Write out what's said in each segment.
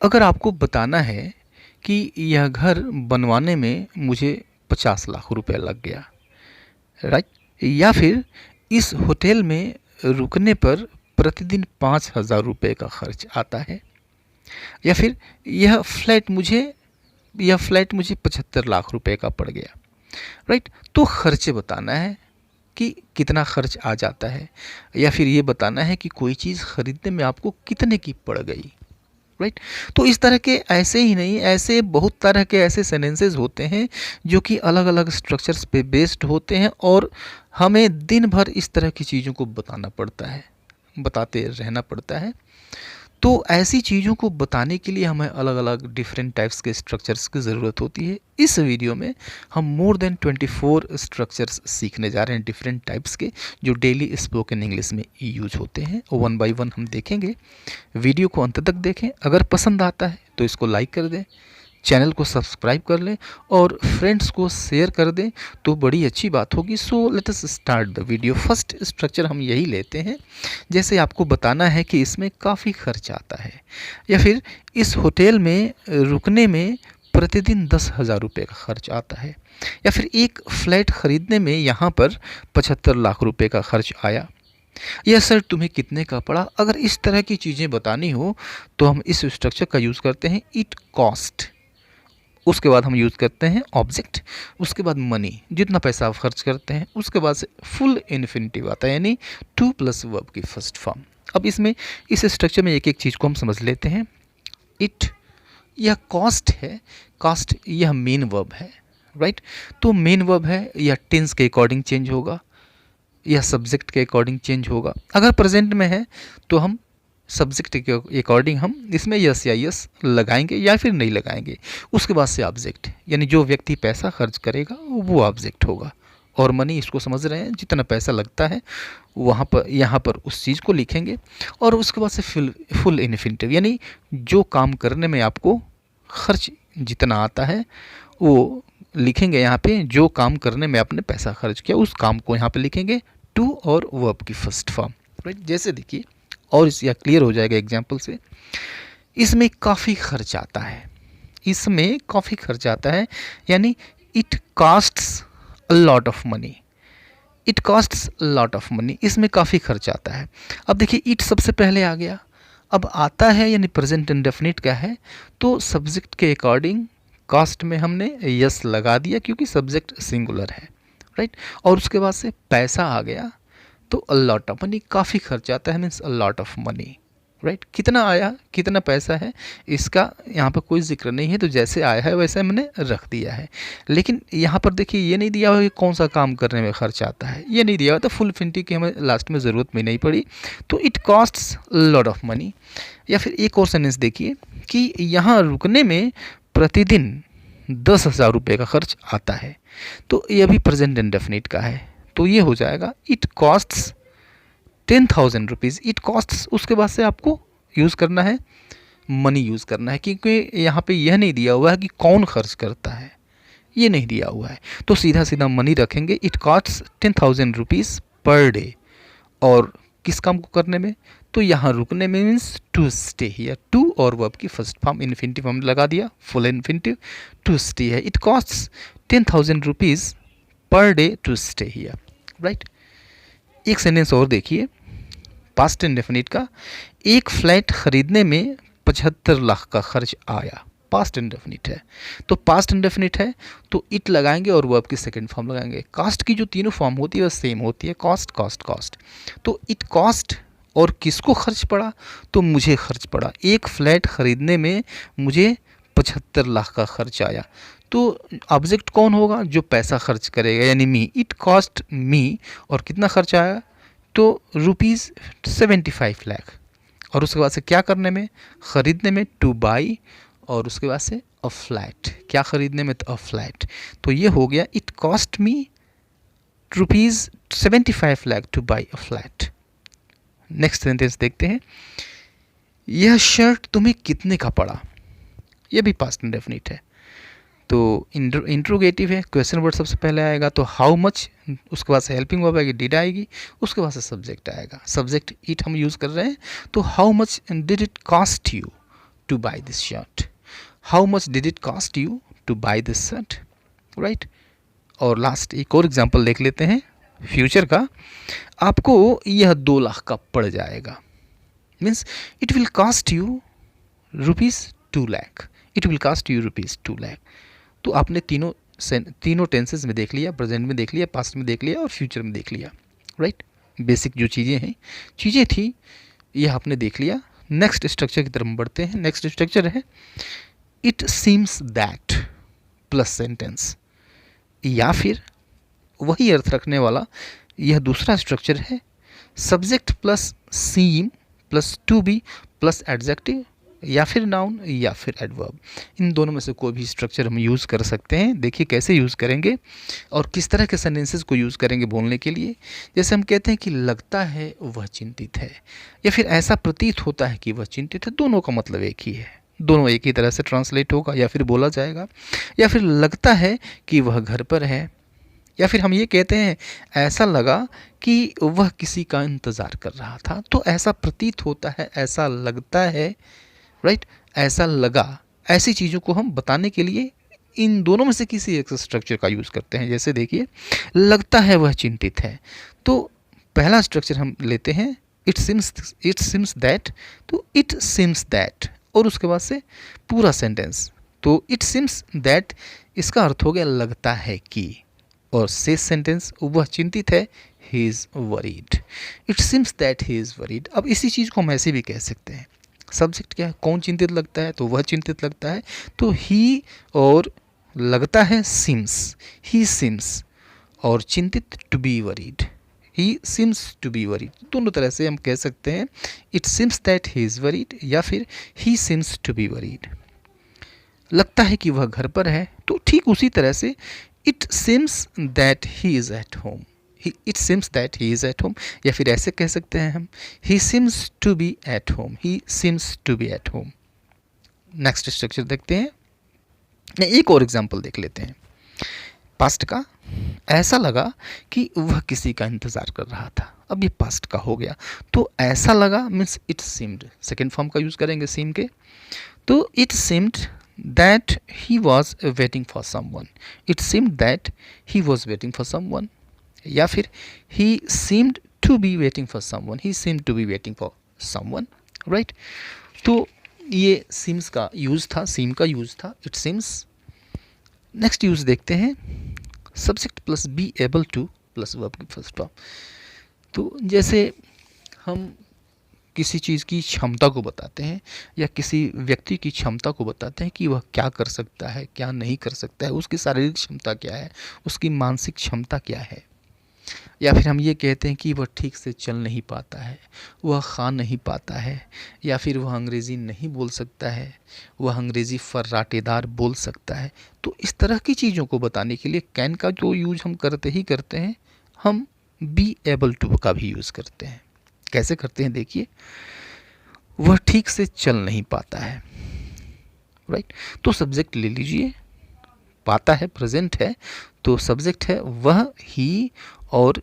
अगर आपको बताना है कि यह घर बनवाने में मुझे 50 लाख रुपए लग गया, राइट? या फिर इस होटल में रुकने पर प्रतिदिन 5,000 रुपये का खर्च आता है, या फिर यह फ्लैट मुझे 75 लाख रुपए का पड़ गया, राइट? तो खर्चे बताना है कि कितना खर्च आ जाता है, या फिर ये बताना है कि कोई चीज़ खरीदने में आपको कितने की पड़ गई, राइट? तो इस तरह के, ऐसे ही नहीं, ऐसे बहुत तरह के ऐसे सेंटेंसेस होते हैं जो कि अलग अलग स्ट्रक्चर्स पे बेस्ड होते हैं, और हमें दिन भर इस तरह की चीज़ों को बताना पड़ता है, बताते रहना पड़ता है। तो ऐसी चीज़ों को बताने के लिए हमें अलग अलग डिफरेंट टाइप्स के स्ट्रक्चर्स की ज़रूरत होती है। इस वीडियो में हम मोर देन 24 स्ट्रक्चर्स सीखने जा रहे हैं, डिफरेंट टाइप्स के, जो डेली स्पोकन इंग्लिश में यूज होते हैं। वन बाय वन हम देखेंगे। वीडियो को अंत तक देखें। अगर पसंद आता है तो इसको लाइक कर दें, चैनल को सब्सक्राइब कर लें और फ्रेंड्स को शेयर कर दें, तो बड़ी अच्छी बात होगी। So let us start the video. First structure हम यही लेते हैं। जैसे आपको बताना है कि इसमें काफ़ी खर्च आता है, या फिर इस होटल में रुकने में प्रतिदिन 10,000 रुपये का खर्च आता है, या फिर एक फ्लैट ख़रीदने में यहाँ पर 75 लाख रुपए का खर्च आया। यह सर तुम्हें कितने का पड़ा? अगर इस तरह की चीज़ें बतानी हो तो हम इस स्ट्रक्चर का यूज़ करते हैं, इट कॉस्ट। उसके बाद हम यूज़ करते हैं ऑब्जेक्ट, उसके बाद मनी, जितना पैसा आप खर्च करते हैं। उसके बाद से फुल इन्फिनिटिव आता है, यानी टू प्लस वर्ब की फर्स्ट फॉर्म। अब इसमें इस स्ट्रक्चर में एक एक चीज़ को हम समझ लेते हैं। इट, यह कॉस्ट है, कॉस्ट यह मेन वर्ब है, राइट? तो मेन वर्ब है, यह टेंस के अकॉर्डिंग चेंज होगा, यह सब्जेक्ट के अकॉर्डिंग चेंज होगा। अगर प्रेजेंट में है तो हम सब्जेक्ट के अकॉर्डिंग हम इसमें यस या यस लगाएंगे, या फिर नहीं लगाएंगे। उसके बाद से ऑब्जेक्ट, यानी जो व्यक्ति पैसा खर्च करेगा वो ऑब्जेक्ट होगा। और मनी, इसको समझ रहे हैं, जितना पैसा लगता है वहाँ पर, यहाँ पर उस चीज़ को लिखेंगे। और उसके बाद से फुल इन्फिनिटिव, यानी जो काम करने में आपको खर्च जितना आता है वो लिखेंगे यहाँ पे। जो काम करने में आपने पैसा खर्च किया उस काम को यहाँ पे लिखेंगे, टू और वर्ब की फर्स्ट फॉर्म, राइट? जैसे देखिए, और यह क्लियर हो जाएगा एग्जाम्पल से। इसमें काफ़ी खर्च आता है, इसमें काफ़ी खर्च आता है, यानी it costs a lot of money, it costs a lot of money, इसमें काफ़ी खर्च आता है। अब देखिए, इट सबसे पहले आ गया। अब आता है यानी प्रेजेंट इंडेफिनिट का है, तो सब्जेक्ट के अकॉर्डिंग कास्ट में हमने यस लगा दिया क्योंकि सब्जेक्ट सिंगुलर है, राइट? और उसके बाद से पैसा आ गया, तो अ लॉट ऑफ मनी, काफ़ी खर्च आता है, means a lot of money, right? कितना आया, कितना पैसा है, इसका यहाँ पर कोई जिक्र नहीं है, तो जैसे आया है वैसे हमने रख दिया है। लेकिन यहाँ पर देखिए, ये नहीं दिया हुआ कि कौन सा काम करने में खर्च आता है, ये नहीं दिया हुआ, तो फुल इन्फिनिटिव की हमें लास्ट में ज़रूरत भी नहीं पड़ी। तो it costs lot of money. या फिर एक और सेंटेंस देखिए कि यहाँ रुकने में प्रतिदिन 10,000 रुपये का खर्च आता है, तो ये भी प्रेजेंट इंडेफिनिट का है, तो ये हो जाएगा it costs 10,000 rupees. It costs, उसके बाद से आपको यूज़ करना है मनी, यूज़ करना है, क्योंकि यहाँ पे यह नहीं दिया हुआ है कि कौन खर्च करता है, ये नहीं दिया हुआ है, तो सीधा सीधा मनी रखेंगे। It costs 10,000 rupees per day. और किस काम को करने में, तो यहाँ रुकने में, means to stay here, to और वर्ब की फर्स्ट फॉर्म इन्फिनिटिव हम लगा दिया, फुल इन्फिनिटिव, टू स्टे है। It costs 10,000 rupees per day to stay here, right? एक सेंटेंस और देखिए, पास्ट इंडेफिनिट का। एक फ्लैट खरीदने में 75 लाख का खर्च आया, पास्ट इंडेफिनिट है, तो पास्ट इंडेफिनिट है तो इट लगाएंगे और वर्ब की सेकंड फॉर्म लगाएंगे। कास्ट की जो तीनों फॉर्म होती है वह सेम होती है, कॉस्ट कॉस्ट कॉस्ट। तो इट कॉस्ट, और किसको खर्च पड़ा, तो मुझे खर्च पड़ा। एक फ्लैट खरीदने में मुझे 75 लाख का खर्च आया, तो ऑब्जेक्ट कौन होगा, जो पैसा खर्च करेगा, यानी मी। इट कॉस्ट मी, और कितना खर्च आया, तो ₹75 लाख। और उसके बाद से क्या करने में, ख़रीदने में, टू बाई, और उसके बाद से अ फ्लैट, क्या ख़रीदने में, तो अ फ्लैट। तो ये हो गया, it cost me ₹75 lakh two by a flat. Next sentence देखते हैं, यह शर्ट तुम्हें कितने का पड़ा, यह भी पास्ट इंडेफिनिट है, तो इंट्रोगेटिव है, क्वेश्चन वर्ड सबसे पहले आएगा, तो हाउ मच, उसके बाद से हेल्पिंग वर्ब आएगी, डिड आएगी, उसके बाद से सब्जेक्ट आएगा। सब्जेक्ट इट हम यूज़ कर रहे हैं, तो how much did it cost you, to buy this shirt? How much did it cost you to buy this shirt? Right? और लास्ट एक और एग्जांपल देख लेते हैं फ्यूचर का। आपको यह 2 लाख का पड़ जाएगा, means it will cost you rupees 2 lakh, it will cost you rupees 2 lakh. तो आपने तीनों टेंसेस में देख लिया, प्रेजेंट में देख लिया, पास्ट में देख लिया और फ्यूचर में देख लिया। राइट? बेसिक जो चीज़ें थी यह आपने देख लिया। नेक्स्ट स्ट्रक्चर की तरफ बढ़ते हैं। नेक्स्ट स्ट्रक्चर है it seems that plus sentence, या फिर वही अर्थ रखने वाला यह दूसरा स्ट्रक्चर है subject plus seem plus to be plus adjective, या फिर नाउन या फिर एडवर्ब। इन दोनों में से कोई भी स्ट्रक्चर हम यूज़ कर सकते हैं। देखिए कैसे यूज़ करेंगे और किस तरह के सेंटेंसेस को यूज़ करेंगे बोलने के लिए। जैसे हम कहते हैं कि लगता है वह चिंतित है, या फिर ऐसा प्रतीत होता है कि वह चिंतित है। दोनों का मतलब एक ही है, दोनों एक ही तरह से ट्रांसलेट होगा या फिर बोला जाएगा। या फिर लगता है कि वह घर पर है, या फिर हम ये कहते हैं ऐसा लगा कि वह किसी का इंतज़ार कर रहा था। तो ऐसा प्रतीत होता है, ऐसा लगता है, राइट? ऐसा लगा, ऐसी चीज़ों को हम बताने के लिए इन दोनों में से किसी एक स्ट्रक्चर का यूज़ करते हैं। जैसे देखिए लगता है वह चिंतित है, तो पहला स्ट्रक्चर हम लेते हैं इट सिम्स दैट। तो इट सिम्स दैट और उसके बाद से पूरा सेंटेंस। तो इट सिम्स दैट इसका अर्थ हो गया लगता है कि, और शेष सेंटेंस वह चिंतित है, ही is worried. It seems that he is worried. अब इसी चीज़ को हम ऐसे भी कह सकते हैं। सब्जेक्ट क्या है? कौन चिंतित लगता है? तो वह चिंतित लगता है। तो ही और लगता है सिम्स, ही सिम्स, और चिंतित to be worried, he seems to be worried. दोनों तरह से हम कह सकते हैं it seems that he is worried या फिर he seems to be worried. लगता है कि वह घर पर है, तो ठीक उसी तरह से it seems that he is at home, it seems that he is at home. या फिर ऐसे कह सकते हैं हम he seems to be at home, he seems to be at home. Next structure देखते हैं, एक और एग्जांपल देख लेते हैं पास्ट का। ऐसा लगा कि वह किसी का इंतज़ार कर रहा था। अब ये पास्ट का हो गया, तो ऐसा लगा means it seemed, second form का यूज़ करेंगे सीम के। तो it seemed that he was waiting for someone, it seemed that he was waiting for someone, या फिर he seemed to be waiting for someone, he seemed to be waiting for someone, right? तो ये seems का use था, seem का use था, it seems। Next use देखते हैं subject plus be able to plus verb की फर्स्ट फॉर्म। तो जैसे हम किसी चीज़ की क्षमता को बताते हैं या किसी व्यक्ति की क्षमता को बताते हैं कि वह क्या कर सकता है, क्या नहीं कर सकता है, उसकी शारीरिक क्षमता क्या है, उसकी मानसिक क्षमता क्या है। या फिर हम ये कहते हैं कि वह ठीक से चल नहीं पाता है, वह खा नहीं पाता है, या फिर वह अंग्रेज़ी नहीं बोल सकता है, वह अंग्रेज़ी फर्राटेदार बोल सकता है। तो इस तरह की चीज़ों को बताने के लिए कैन का जो यूज हम करते ही करते हैं, हम बी एबल टू का भी यूज़ करते हैं। कैसे करते हैं देखिए, वह ठीक से चल नहीं पाता है, राइट? तो सब्जेक्ट ले लीजिए, पाता है प्रेजेंट है, तो सब्जेक्ट है वह, ही, और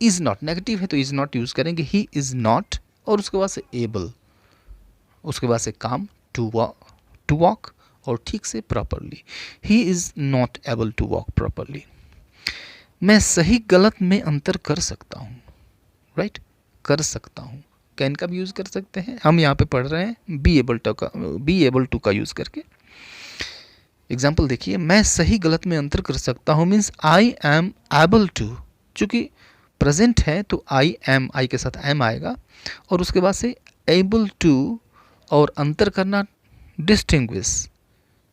इज़ नॉट, नेगेटिव है तो इज़ नॉट यूज़ करेंगे, ही इज़ नॉट, और उसके बाद से एबल, उसके बाद से काम टू वॉक और ठीक से properly, he is not able to walk properly. मैं सही गलत में अंतर कर सकता हूँ, राइट? कर सकता हूँ, कैन का भी यूज़ कर सकते हैं। हम यहाँ पे पढ़ रहे हैं बी एबल टू का यूज़ करके। एग्जाम्पल देखिए, मैं सही गलत में अंतर कर सकता हूँ means I am able to. चूँकि प्रेजेंट है तो आई एम, आई के साथ एम आएगा, और उसके बाद से एबल टू, और अंतर करना, distinguish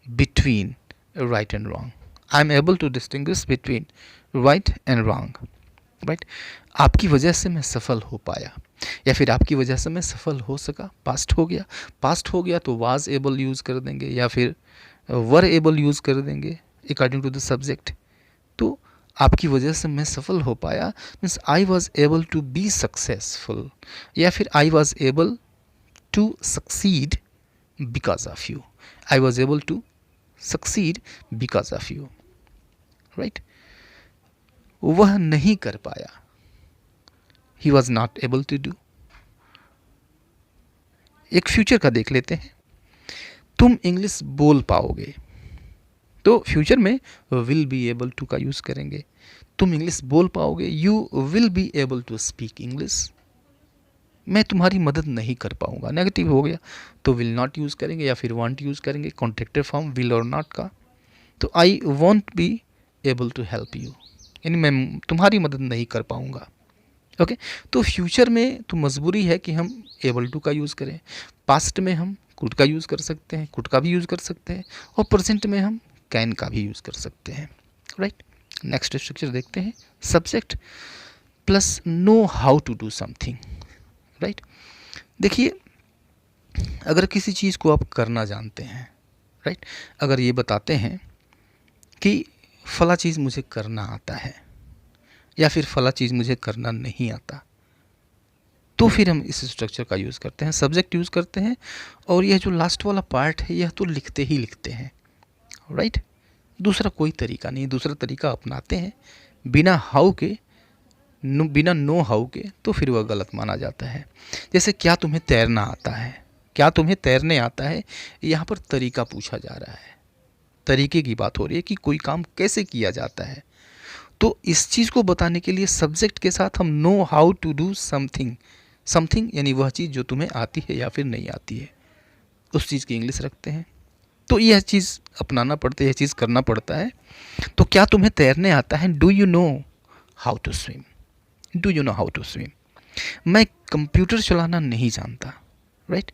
between right and wrong. I am able to distinguish between right and wrong, right? आपकी वजह से मैं सफल हो पाया, या फिर आपकी वजह से मैं सफल हो सका, पास्ट हो गया। पास्ट हो गया तो वाज एबल यूज़ कर देंगे या फिर वर एबल यूज़ कर देंगे अकॉर्डिंग टू द सब्जेक्ट। तो आपकी वजह से मैं सफल हो पाया means I was able to be successful, या फिर I was able to succeed because of you, I was able to succeed because of you, right? वह नहीं कर पाया, he was not able to do। एक फ्यूचर का देख लेते हैं, तुम इंग्लिश बोल पाओगे, तो फ्यूचर में विल बी एबल टू का यूज़ करेंगे। तुम इंग्लिश बोल पाओगे, you will be able to speak English. मैं तुम्हारी मदद नहीं कर पाऊंगा, नेगेटिव हो गया तो विल नॉट यूज़ करेंगे या फिर वांट यूज़ करेंगे, कॉन्ट्रैक्टर फॉर्म विल और नॉट का। तो I won't be able to help you, यानी मैं तुम्हारी मदद नहीं कर पाऊंगा। ओके, तो फ्यूचर में तो मजबूरी है कि हम एबल टू का यूज़ करें। पास्ट में हम कुड का यूज़ कर सकते हैं, कुड का भी यूज़ कर सकते हैं, और प्रेजेंट में हम कैन का भी यूज़ कर सकते हैं। राइट, नेक्स्ट स्ट्रक्चर देखते हैं, subject plus know how to do something. Right, देखिए अगर किसी चीज़ को आप करना जानते हैं, राइट, अगर ये बताते हैं कि फला चीज़ मुझे करना आता है या फिर फला चीज़ मुझे करना नहीं आता, तो फिर हम इस स्ट्रक्चर का यूज़ करते हैं, सब्जेक्ट यूज़ करते हैं, और यह जो लास्ट वाला पार्ट है यह तो लिखते ही लिखते हैं। राइट, दूसरा कोई तरीका नहीं, दूसरा तरीका अपनाते हैं बिना हाउ के, बिना नो हाउ के, तो फिर वह गलत माना जाता है। जैसे क्या तुम्हें तैरना आता है, क्या तुम्हें तैरने आता है, यहाँ पर तरीका पूछा जा रहा है, तरीके की बात हो रही है कि कोई काम कैसे किया जाता है। तो इस चीज़ को बताने के लिए सब्जेक्ट के साथ हम know how to do something, something यानी वह चीज़ जो तुम्हें आती है या फिर नहीं आती है, उस चीज़ की इंग्लिश रखते हैं। तो यह चीज़ अपनाना पड़ता है, यह चीज़ करना पड़ता है। तो क्या तुम्हें तैरने आता है, do you know how to swim, do you know how to swim. मैं कंप्यूटर चलाना नहीं जानता। राइट,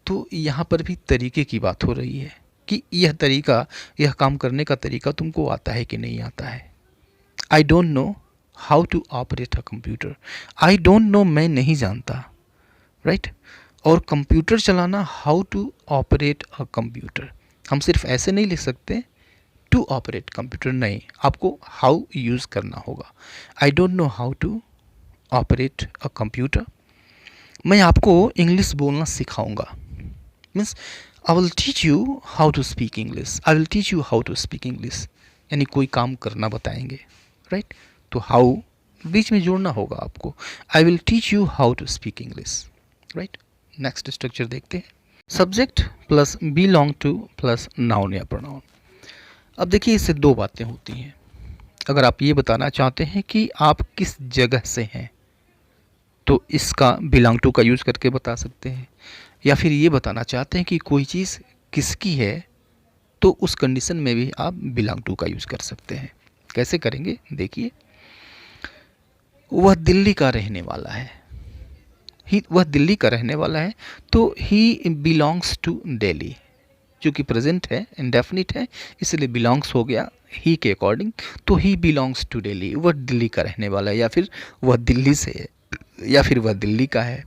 तो यहाँ पर भी तरीके की बात हो रही है कि यह तरीका, यह काम करने का तरीका तुमको आता है कि नहीं आता है। I don't know how to operate a computer, I don't know मैं नहीं जानता। राइट, और कंप्यूटर चलाना, how to operate a computer, हम सिर्फ ऐसे नहीं लिख सकते टू ऑपरेट कंप्यूटर, नहीं, आपको हाउ यूज़ करना होगा। I don't know how to operate a computer. मैं आपको इंग्लिश बोलना सिखाऊंगा, means I will teach you how to speak English, I will teach you how to speak English, यानी कोई काम करना बताएंगे। राइट, तो हाउ बीच में जोड़ना होगा आपको, I will teach you how to speak English. Right, next structure देखते हैं, subject plus belong to plus noun या प्रोनाउन। अब देखिए इससे दो बातें होती हैं। अगर आप ये बताना चाहते हैं कि आप किस जगह से हैं, तो इसका बिलोंग टू का यूज़ करके बता सकते हैं, या फिर ये बताना चाहते हैं कि कोई चीज़ किसकी है, तो उस कंडीशन में भी आप बिलोंग टू का यूज़ कर सकते हैं। कैसे करेंगे देखिए, वह दिल्ली का रहने वाला है, वह दिल्ली का रहने वाला है, तो ही बिलोंग्स टू दिल्ली, चूँकि प्रेजेंट है, इंडेफिनिट है, इसलिए बिलोंग्स हो गया ही के अकॉर्डिंग, तो ही बिलोंग्स टू दिल्ली, वह दिल्ली का रहने वाला है, या फिर वह दिल्ली से है, या फिर वह दिल्ली का है।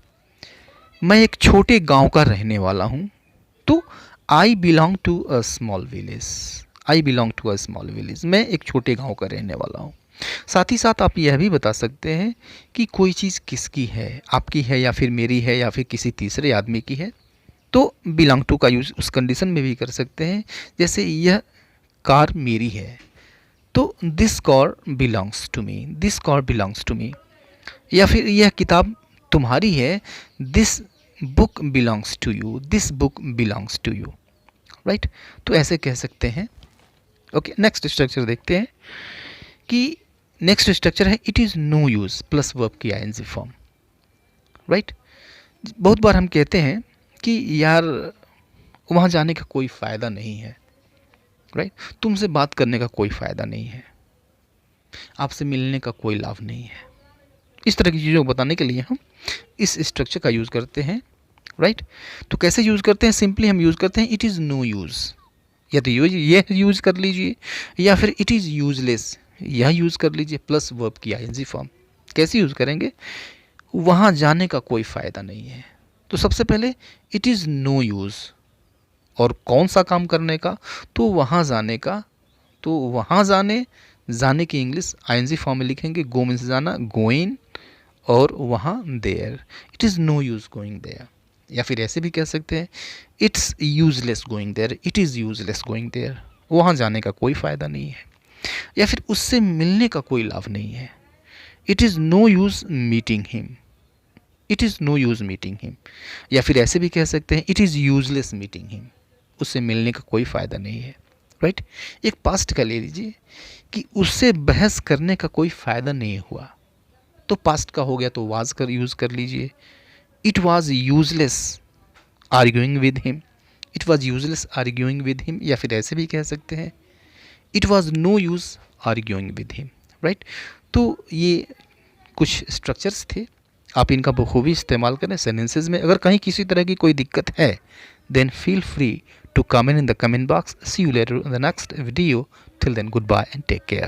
मैं एक छोटे गांव का रहने वाला हूँ, तो I belong to a small village, I belong to a small village, मैं एक छोटे गांव का रहने वाला हूँ। साथ ही साथ आप यह भी बता सकते हैं कि कोई चीज़ किसकी है, आपकी है या फिर मेरी है या फिर किसी तीसरे आदमी की है, तो बिलोंग टू का यूज़ उस कंडीशन में भी कर सकते हैं। जैसे यह कार मेरी है, तो this car belongs to me, this car belongs to me, या फिर यह किताब तुम्हारी है, this book belongs to you, this book belongs to you. Right, तो ऐसे कह सकते हैं। ओके, नेक्स्ट स्ट्रक्चर देखते हैं कि नेक्स्ट स्ट्रक्चर है it is no use plus verb की आईएनजी फॉर्म। राइट, बहुत बार हम कहते हैं कि यार वहाँ जाने का कोई फ़ायदा नहीं है, राइट, तुमसे बात करने का कोई फ़ायदा नहीं है, आपसे मिलने का कोई लाभ नहीं है। इस तरह की चीज़ों को बताने के लिए हम इस स्ट्रक्चर का यूज़ करते हैं। राइट, तो कैसे यूज़ करते हैं, सिंपली हम यूज़ करते हैं इट इज़ नो यूज़, या तो ये यूज़ कर लीजिए, या फिर इट इज़ यूजलेस, यह यूज़ कर लीजिए प्लस वर्ब की आईएनजी फॉर्म। कैसे यूज़ करेंगे, वहाँ जाने का कोई फ़ायदा नहीं है, तो सबसे पहले इट इज़ नो यूज़, और कौन सा काम करने का, तो वहाँ जाने का, तो वहाँ जाने की इंग्लिश आईएनजी फॉर्म में लिखेंगे, गो मीन्स जाना, गोइंग, और वहाँ there, it is no use going there, या फिर ऐसे भी कह सकते हैं it's useless going there, it is useless going there, वहाँ जाने का कोई फ़ायदा नहीं है, या फिर उससे मिलने का कोई लाभ नहीं है, it is no use meeting him, it is no use meeting him, या फिर ऐसे भी कह सकते हैं it is useless meeting him, उससे मिलने का कोई फ़ायदा नहीं है, राइट। एक पास्ट का ले लीजिए कि उससे बहस करने का कोई फ़ायदा नहीं हुआ, तो पास्ट का हो गया तो वाज कर यूज़ कर लीजिए। It was useless arguing with him, it was useless arguing with him, या फिर ऐसे भी कह सकते हैं it was no use arguing with him, right. तो ये कुछ स्ट्रक्चर्स थे, आप इनका बखूबी इस्तेमाल करें सेंटेंसेस में। अगर कहीं किसी तरह की कोई दिक्कत है then feel free to comment in the comment box. See you later in the next video. Till then, goodbye and take care.